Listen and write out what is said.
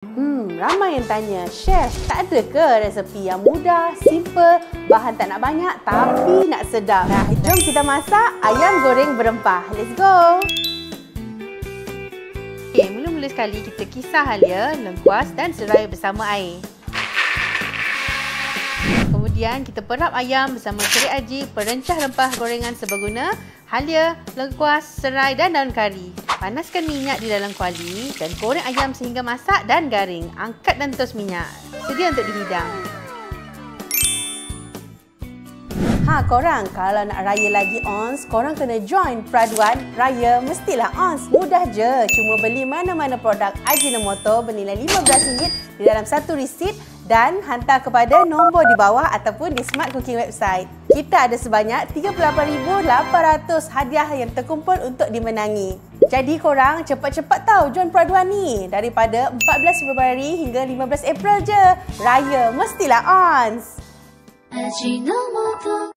Ramai yang tanya, Chef, tak ada ke resepi yang mudah, simple, bahan tak nak banyak tapi nak sedap? Nah, jom kita masak ayam goreng berempah. Let's go! Okay, mula-mula sekali kita kisar halia, lengkuas dan serai bersama air. Kemudian kita perap ayam bersama serai aji, perencah rempah gorengan seberguna, halia, lengkuas, serai dan daun kari. Panaskan minyak di dalam kuali dan goreng ayam sehingga masak dan garing. Angkat dan tos minyak. Sedia untuk dihidang. Korang kalau nak raya lagi ons, korang kena join peraduan Raya Mestilah Ons. Mudah je, cuma beli mana-mana produk Ajinomoto bernilai RM15 di dalam satu resit dan hantar kepada nombor di bawah ataupun di Smart Cooking website. Kita ada sebanyak 38,800 hadiah yang terkumpul untuk dimenangi. Jadi korang cepat-cepat tahu join peraduan ni. Daripada 14 Februari hingga 15 April je. Raya Mestilah Ons. Ajinomoto.